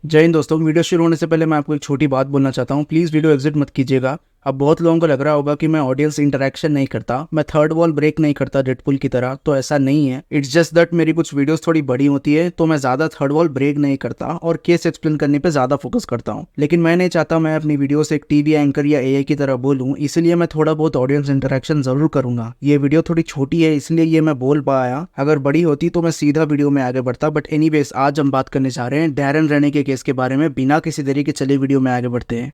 जय हिंद दोस्तों। वीडियो शुरू होने से पहले मैं आपको एक छोटी बात बोलना चाहता हूँ। प्लीज़ वीडियो एग्जिट मत कीजिएगा। अब बहुत लोगों को लग रहा होगा कि मैं ऑडियंस इंटरेक्शन नहीं करता, मैं थर्ड वॉल ब्रेक नहीं करता डेडपुल की तरह। तो ऐसा नहीं है। इट्स जस्ट दैट मेरी कुछ वीडियोस थोड़ी बड़ी होती है तो मैं ज़्यादा थर्ड वॉल ब्रेक नहीं करता और केस एक्सप्लेन करने पे ज़्यादा फोकस करता हूँ। लेकिन मैं नहीं चाहता मैं अपनी वीडियो से एक टीवी एंकर या एआई की तरह बोलूँ, इसलिए मैं थोड़ा बहुत ऑडियंस इंटरेक्शन जरूर करूंगा। ये वीडियो थोड़ी छोटी है इसलिए ये मैं बोल पाया, अगर बड़ी होती तो मैं सीधा वीडियो में आगे बढ़ता। बट एनीवेज, आज हम बात करने जा रहे हैं डैरेन रेने के केस के बारे में। बिना किसी देरी के चलिए वीडियो में आगे बढ़ते हैं।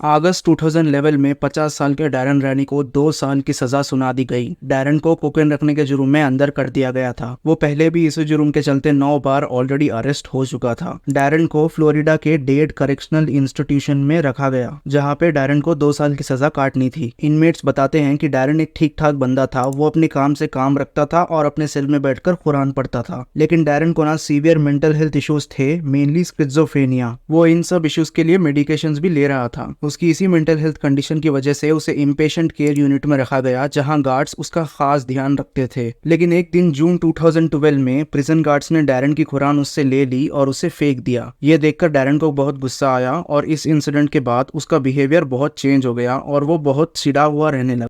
अगस्त 2011 में 50 साल के डैरन रैनी को 2 साल की सजा सुना दी गई। डैरन को कोकेन रखने के जुर्म में अंदर कर दिया गया था। वो पहले भी इसी जुर्म के चलते 9 बार ऑलरेडी अरेस्ट हो चुका था। डैरन को फ्लोरिडा के डेड करेक्शनल इंस्टीट्यूशन में रखा गया, जहाँ पे डैरन को 2 साल की सजा काटनी थी। इनमेट्स बताते हैं कि डैरन एक ठीक ठाक बंदा था। वो अपने काम से काम रखता था और अपने सेल में बैठकर कुरान पढ़ता था। लेकिन डैरन को ना सीवियर मेंटल हेल्थ इश्यूज थे, मेनली स्किज़ोफ्रेनिया। वो इन सब इश्यूज के लिए मेडिकेशंस भी ले रहा था। उसकी इसी मेंटल हेल्थ कंडीशन की वजह से उसे इम्पेशेंट केयर यूनिट में रखा गया, जहां गार्ड्स उसका खास ध्यान रखते थे। लेकिन एक दिन जून 2012 में प्रिजन गार्ड्स ने डैरन की कुरान उससे ले ली और उसे फेंक दिया। ये देखकर डैरन को बहुत गुस्सा आया और इस इंसिडेंट के बाद उसका बिहेवियर बहुत चेंज हो गया और वो बहुत चिढ़ा हुआ रहने लगा।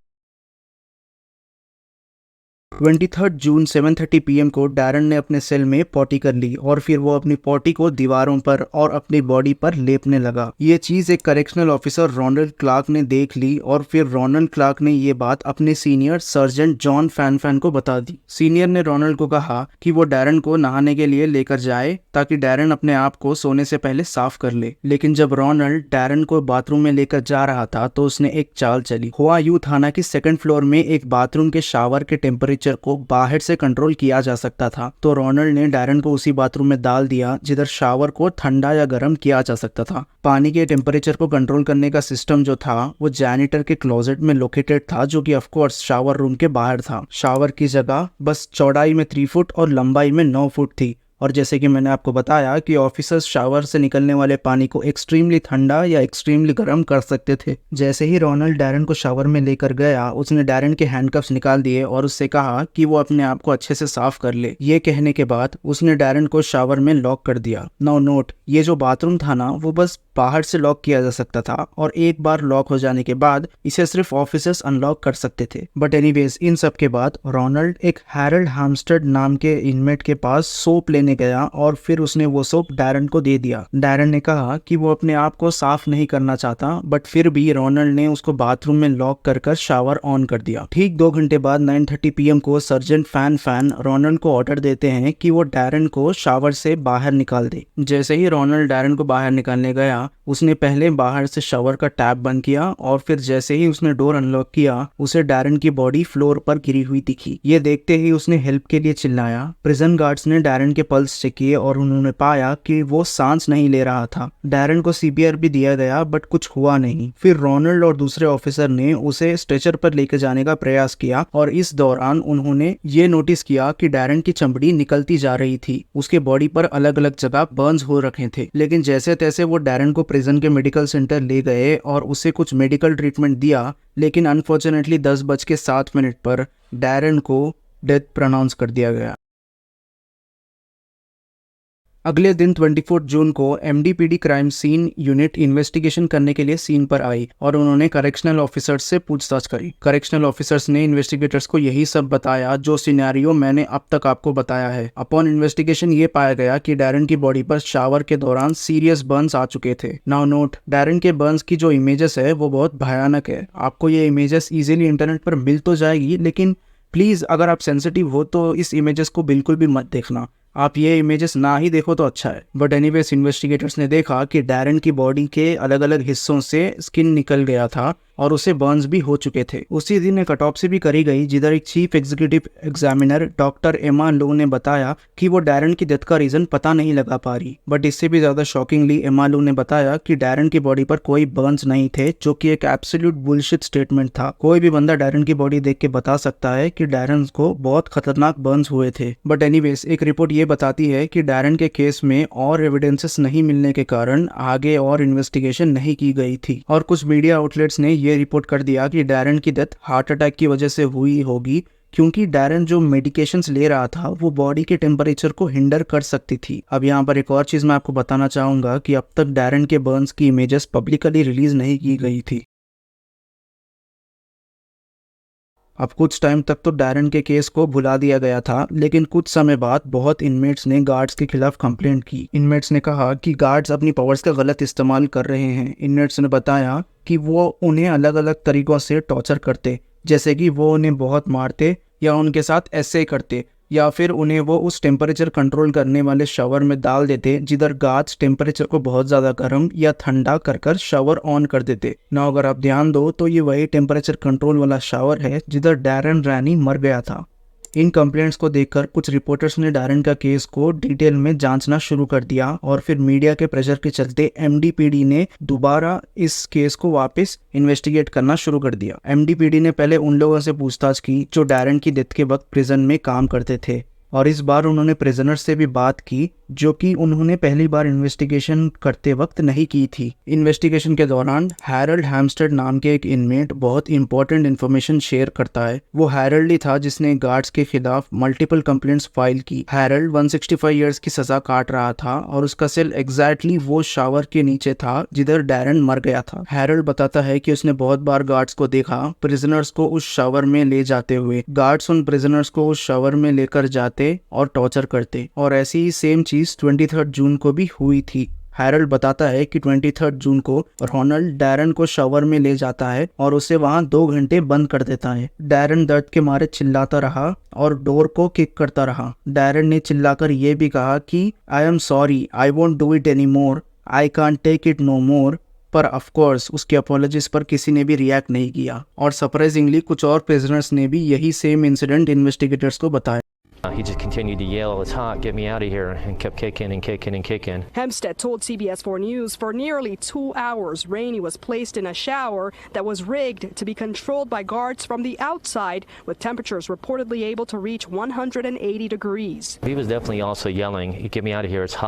23 जून 7:30 PM को डैरन ने अपने सेल में पॉटी कर ली और फिर वो अपनी पॉटी को दीवारों पर और अपनी बॉडी पर लेपने लगा। ये चीज एक करेक्शनल ऑफिसर रोनाल्ड क्लार्क ने देख ली और फिर रोनाल्ड क्लार्क ने ये बात अपने सीनियर सर्जेंट जॉन फैन को बता दी। सीनियर ने रोनाल्ड को कहा कि वो डैरन को नहाने के लिए लेकर जाए ताकि डैरन अपने आप को सोने से पहले साफ कर ले। लेकिन जब रोनाल्ड डैरन को बाथरूम में लेकर जा रहा था तो उसने एक चाल चली। हुआ यूं, थाना की 2nd फ्लोर में एक बाथरूम के शावर के टेम्परेचर को बाहर से कंट्रोल किया जा सकता था, तो रोनाल्ड ने डैरन को उसी बाथरूम में डाल दिया जिधर शावर को ठंडा या गर्म किया जा सकता था। पानी के टेम्परेचर को कंट्रोल करने का सिस्टम जो था वो जैनिटर के क्लोजेट में लोकेटेड था, जो कि ऑफकोर्स शावर रूम के बाहर था। शावर की जगह बस चौड़ाई में 3 फुट और लंबाई में 9 फुट थी। और जैसे कि मैंने आपको बताया कि ऑफिसर्स शावर से निकलने वाले पानी को एक्सट्रीमली ठंडा या एक्सट्रीमली गर्म कर सकते थे। जैसे ही रोनाल्ड डैरन को शावर में लेकर गया, उसने डैरन के हैंडकफ्स निकाल दिए और उससे कहा कि वो अपने आप को अच्छे से साफ कर ले। ये कहने के बाद उसने डैरन को शावर में लॉक कर दिया। नाउ नोट, ये जो बाथरूम था ना वो बस बाहर से लॉक किया जा सकता था और एक बार लॉक हो जाने के बाद इसे सिर्फ ऑफिसर्स अनलॉक कर सकते थे। बट एनीवेज, इन सब के बाद रोनाल्ड एक हैरल्ड हार्मस्टेड नाम के इनमेट के पास सोप लेने गया और फिर उसने वो सोप डैरन को दे दिया। डैरन ने कहा कि वो अपने आप को साफ नहीं करना चाहता, बट फिर भी रोनाल्ड ने उसको बाथरूम में लॉक कर शावर ऑन कर दिया। ठीक 2 घंटे बाद 9:30 PM को सर्जेंट फैन रोनाल्ड को ऑर्डर देते हैं कि वो डैरन को शावर से बाहर निकाल दे। जैसे ही रोनाल्ड डैरन को बाहर निकालने गया, उसने पहले बाहर से शावर का टैप बंद किया और फिर जैसे ही उसने डोर अनलॉक किया, उसे डैरन की बॉडी फ्लोर पर गिरी हुई दिखी। ये देखते ही उसने हेल्प के लिए चिल्लाया। प्रिजन गार्ड्स ने डैरन के पल्स चेक किए और उन्होंने पाया कि वो सांस नहीं ले रहा था। डैरन को CPR भी दिया गया बट कुछ हुआ नहीं। फिर रोनाल्ड और दूसरे ऑफिसर ने उसे स्ट्रेचर पर लेकर जाने का प्रयास किया और इस दौरान उन्होंने ये नोटिस किया कि डैरन की चमड़ी निकलती जा रही थी। उसके बॉडी पर अलग अलग जगह बर्न्स हो रखे थे। लेकिन जैसे तैसे वो डैरन को प्रिजन के मेडिकल सेंटर ले गए और उसे कुछ मेडिकल ट्रीटमेंट दिया। लेकिन अनफॉर्चुनेटली 10:07 पर डैरन को डेथ प्रोनाउंस कर दिया गया। अगले दिन 24 जून को MDPD crime scene unit investigation करने के लिए सीन पर आई और उन्होंने करेक्शनल ऑफिसर्स से पूछताछ करी। करेक्शनल ऑफिसर्स ने इन्वेस्टिगेटर्स को यही सब बताया जो सिनेरियो मैंने अब तक आपको बताया है। अपॉन इन्वेस्टिगेशन ये पाया गया कि डैरन की बॉडी पर शावर के दौरान सीरियस बर्न्स आ चुके थे। नाउ नोट, डैरन के बर्न्स की जो इमेजेस है वो बहुत भयानक है। आपको ये इमेजेस इजीली इंटरनेट पर मिल तो जाएगी, लेकिन प्लीज अगर आप सेंसिटिव हो तो इस इमेजेस को बिल्कुल भी मत देखना। आप ये इमेजेस ना ही देखो तो अच्छा है। बट एनीवेज, इन्वेस्टिगेटर्स ने देखा कि डैरन की बॉडी के अलग अलग हिस्सों से स्किन निकल गया था और उसे बर्न्स भी हो चुके थे। उसी दिन एक ऑटोप्सी भी करी गई जिधर एक चीफ एग्जीक्यूटिव एग्जामिनर डॉक्टर एमा लो ने बताया कि वो डैरन की डेथ का रीजन पता नहीं लगा पा रही। बट इससे भी ज्यादा शॉकिंगली एमा लो ने बताया कि डैरन की बॉडी पर कोई बर्न्स नहीं थे, जो कि एक एब्सोल्यूट बुलशिट स्टेटमेंट था। कोई भी बंदा डैरन की बॉडी देख के बता सकता है कि डैरन को बहुत खतरनाक बर्न्स हुए थे। बट एनीवेज, एक रिपोर्ट ये बताती है कि डैरन के केस में और एविडेंसेस नहीं मिलने के कारण आगे और इन्वेस्टिगेशन नहीं की गई थी और कुछ मीडिया आउटलेट्स ने ये रिपोर्ट कर दिया कि डैरन की डेथ हार्ट अटैक की वजह से हुई होगी, क्योंकि डैरन जो मेडिकेशंस ले रहा था वो बॉडी के टेम्परेचर को हिंडर कर सकती थी। अब यहाँ पर एक और चीज़ मैं आपको बताना चाहूँगा कि अब तक डैरन के बर्न्स की इमेजेस पब्लिकली रिलीज नहीं की गई थी। अब कुछ टाइम तक तो डैरन के केस को भुला दिया गया था, लेकिन कुछ समय बाद बहुत इनमेट्स ने गार्ड्स के खिलाफ कंप्लेंट की। इनमेट्स ने कहा कि गार्ड्स अपनी पावर्स का गलत इस्तेमाल कर रहे हैं। इनमेट्स ने बताया कि वो उन्हें अलग अलग तरीक़ों से टॉर्चर करते, जैसे कि वो उन्हें बहुत मारते या उनके साथ ऐसे करते, या फिर उन्हें वो उस टेम्परेचर कंट्रोल करने वाले शावर में डाल देते जिधर गार्ड्स टेम्परेचर को बहुत ज़्यादा गर्म या ठंडा कर कर शावर ऑन कर देते ना। अगर आप ध्यान दो तो ये वही टेम्परेचर कंट्रोल वाला शावर है जिधर डैरन रैनी मर गया था। इन कंप्लेंट्स को देखकर कुछ रिपोर्टर्स ने डैरन का केस को डिटेल में जांचना शुरू कर दिया और फिर मीडिया के प्रेशर के चलते एमडीपीडी ने दोबारा इस केस को वापस इन्वेस्टिगेट करना शुरू कर दिया। एमडीपीडी ने पहले उन लोगों से पूछताछ की जो डैरन की डेथ के वक्त प्रिजन में काम करते थे, और इस बार उन्होंने प्रिजनर्स से भी बात की जो कि उन्होंने पहली बार इन्वेस्टिगेशन करते वक्त नहीं की थी। इन्वेस्टिगेशन के दौरान हैरल्ड हैम्स्टेड नाम के एक इनमेट बहुत इंपॉर्टेंट इन्फॉर्मेशन शेयर करता है। वो हैरल्ड ही था जिसने गार्ड्स के खिलाफ मल्टीपल कंप्लेंट्स फाइल की। हैरल्ड 165 ईयर्स की सजा काट रहा था और उसका सेल एग्जैक्टली वो शावर के नीचे था जिधर डैरन मर गया था। हैरल्ड बताता है कि उसने बहुत बार गार्ड्स को देखा प्रिजनर्स को उस शावर में ले जाते हुए। गार्ड्स उन प्रिजनर्स को उस शावर में लेकर जाते और टॉर्चर करते, और ऐसी ही सेम चीज 23 जून को भी हुई थी। हैरल्ड बताता है कि 23 जून को रोनाल्ड डैरन को शावर में ले जाता है और उसे वहां 2 घंटे बंद कर देता है। डैरन दर्द के मारे चिल्लाता रहा और डोर को किक करता रहा। डैरन ने चिल्लाकर यह भी कहा कि I am sorry, I won't do it any more, I can't take it no more. पर ऑफ कोर्स उसकी अपॉलॉजीज पर किसी ने भी रिएक्ट नहीं किया, और सरप्राइजिंगली कुछ और प्रिजनर्स ने भी यही सेम इंसिडेंट इन्वेस्टिगेटर्स को बताया। He just continued to yell, "It's hot, get me out of here," and kept kicking and kicking and kicking. Hempstead told CBS 4 News for nearly 2 hours, Rainey was placed in a shower that was rigged to be controlled by guards from the outside, with temperatures reportedly able to reach 180 degrees. He was definitely also yelling, "Get me out of here, it's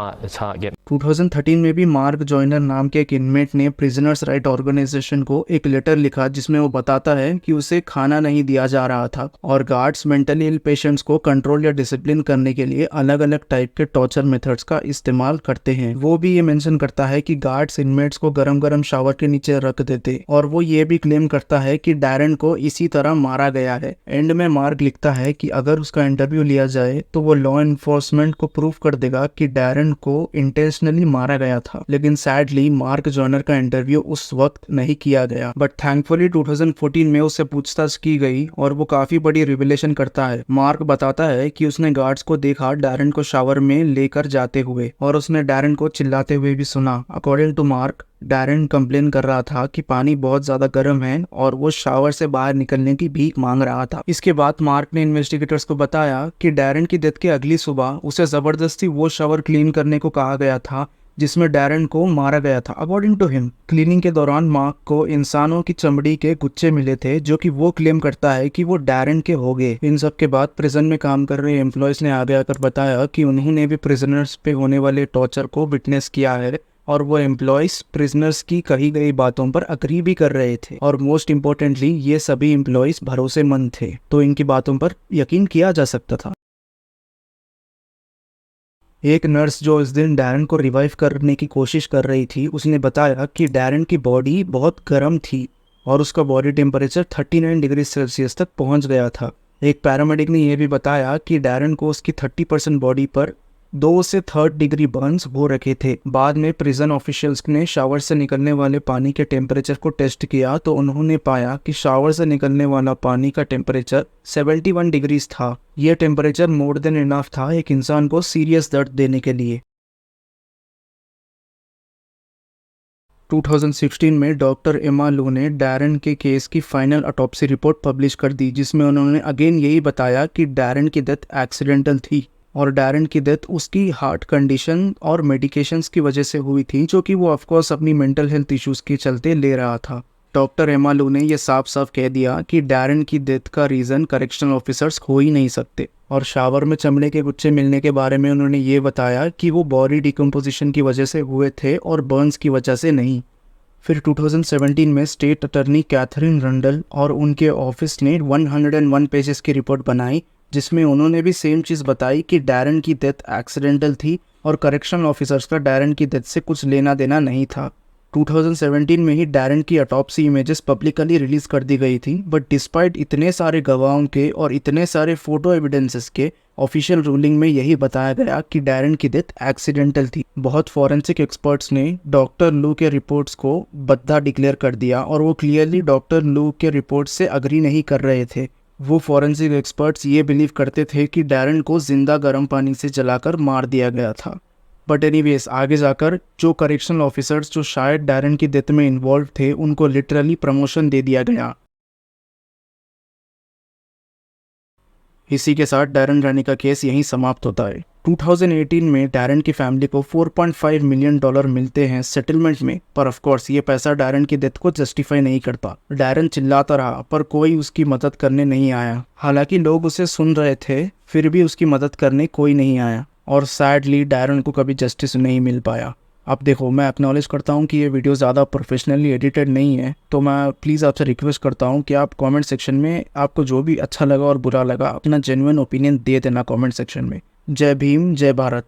hot, get me." 2013 में भी mark joiner नाम के एक inmate ने prisoners right organisation को एक letter लिखा जिसमें वो बताता है कि उसे खाना नहीं दिया जा रहा था और गार्ड्स मेंटली इल पेशेंट्स को कंट्रोल या डिसिप्लिन करने के लिए अलग अलग टाइप के टॉर्चर मेथड्स का इस्तेमाल करते हैं। वो भी ये मेंशन करता है कि गार्ड्स इनमेट्स को गरम गरम शावर के नीचे रख देते, और वो ये भी क्लेम करता है कि डैरन को इसी तरह मारा गया है। एंड में मार्क लिखता है कि अगर उसका इंटरव्यू लिया जाए तो वो लॉ एनफोर्समेंट को प्रूव कर देगा कि डैरन को इंटेंशनली मारा गया था। लेकिन सैडली मार्क जॉइनर का इंटरव्यू उस वक्त नहीं किया गया, बट थैंकफुली 2014 में उससे पूछताछ की गई और वो काफी बड़ी रिविलेशन करता है। मार्क बताता है कि उसने गार्ड्स को देखा डैरन को शावर में लेकर जाते हुए, और उसने डैरन को चिल्लाते हुए भी सुना। According to Mark, Darren complain कर रहा था कि पानी बहुत ज्यादा गर्म है और वो शावर से बाहर निकलने की भीख मांग रहा था। इसके बाद मार्क ने इन्वेस्टिगेटर्स को बताया कि डैरन की डेथ के अगली सुबह उसे जबरदस्ती वो शावर क्लीन करने को कहा गया था जिसमें डैरन को मारा गया था। अकॉर्डिंग टू हिम, क्लीनिंग के दौरान मार्क को इंसानों की चमड़ी के गुच्छे मिले थे जो कि वो क्लेम करता है कि वो डैरन के हो गए। इन सब के बाद प्रिजन में काम कर रहे एम्प्लॉयज ने आगे आकर बताया कि उन्होंने भी प्रिजनर्स पे होने वाले टॉर्चर को विटनेस किया है, और वो एम्प्लॉयज प्रिजनर्स की कही गई बातों पर अग्री भी कर रहे थे, और मोस्ट इम्पोर्टेंटली ये सभी एम्प्लॉयज भरोसेमंद थे, तो इनकी बातों पर यकीन किया जा सकता था। एक नर्स जो इस दिन डैरन को रिवाइव करने की कोशिश कर रही थी, उसने बताया कि डैरन की बॉडी बहुत गर्म थी और उसका बॉडी टेम्परेचर 39 डिग्री सेल्सियस तक पहुंच गया था। एक पैरामेडिक ने यह भी बताया कि डैरन को उसकी 30% बॉडी पर 2 से 3 डिग्री बर्न्स हो रखे थे। बाद में प्रिजन ऑफिशियल्स ने शावर से निकलने वाले पानी के टेम्परेचर को टेस्ट किया तो उन्होंने पाया कि शावर से निकलने वाला पानी का टेम्परेचर 71 डिग्रीज था। यह टेम्परेचर मोर देन इनफ था एक इंसान को सीरियस दर्द देने के लिए। 2016 में डॉक्टर एमा लो ने डैरन के केस की फाइनल ऑटोप्सी रिपोर्ट पब्लिश कर दी, जिसमें उन्होंने अगेन यही बताया कि डैरन की डेथ एक्सीडेंटल थी और डैरन की डेथ उसकी हार्ट कंडीशन और मेडिकेशंस की वजह से हुई थी, जो कि वो ऑफकोर्स अपनी मेंटल हेल्थ इश्यूज के चलते ले रहा था। डॉक्टर एमा लो ने यह साफ साफ कह दिया कि डैरन की डेथ का रीज़न करेक्शनल ऑफिसर्स हो ही नहीं सकते, और शावर में चमड़े के गुच्छे मिलने के बारे में उन्होंने ये बताया कि वो बॉडी डिकम्पोजिशन की वजह से हुए थे और बर्न्स की वजह से नहीं। फिर 2017 में स्टेट अटर्नी कैथरीन रंडल और उनके ऑफिस ने 101 पेजेस की रिपोर्ट बनाई, जिसमें उन्होंने भी सेम चीज़ बताई कि डैरन की डेथ एक्सीडेंटल थी और करेक्शनल ऑफिसर्स का डैरन की डेथ से कुछ लेना देना नहीं था। 2017 में ही डैरन की ऑटोप्सी इमेजेस पब्लिकली रिलीज कर दी गई थी, बट डिस्पाइट इतने सारे गवाहों के और इतने सारे फोटो एविडेंसेस के ऑफिशियल रूलिंग में यही बताया गया कि डैरन की डेथ एक्सीडेंटल थी। बहुत फॉरेंसिक एक्सपर्ट्स ने डॉक्टर लू के रिपोर्ट्स को बद्दा डिक्लेयर कर दिया और वो क्लियरली डॉक्टर लू के रिपोर्ट्स से अग्री नहीं कर रहे थे। वो फॉरेंसिक एक्सपर्ट्स ये बिलीव करते थे कि डैरन को जिंदा गर्म पानी से जलाकर मार दिया गया था। बट एनीवेज आगे जाकर जो करेक्शनल ऑफिसर्स जो शायद डैरन की डेथ में इन्वॉल्व थे उनको लिटरली प्रमोशन दे दिया गया। इसी के साथ डैरन रानी का केस यहीं समाप्त होता है। 2018 में डैरन की फैमिली को $4.5 मिलियन मिलते हैं सेटलमेंट में, पर ऑफ कोर्स ये पैसा डैरन की डेथ को जस्टिफाई नहीं करता। डैरन चिल्लाता रहा पर कोई उसकी मदद करने नहीं आया। हालांकि लोग उसे सुन रहे थे, फिर भी उसकी मदद करने कोई नहीं आया और सैडली डैरन को कभी जस्टिस नहीं मिल पाया। अब देखो, मैं एक्नॉलेज करता हूँ कि ये वीडियो ज़्यादा प्रोफेशनली एडिटेड नहीं है, तो मैं प्लीज़ आपसे रिक्वेस्ट करता हूँ कि आप कमेंट सेक्शन में आपको जो भी अच्छा लगा और बुरा लगा अपना जेन्युइन ओपिनियन दे देना कमेंट सेक्शन में। जय भीम, जय भारत।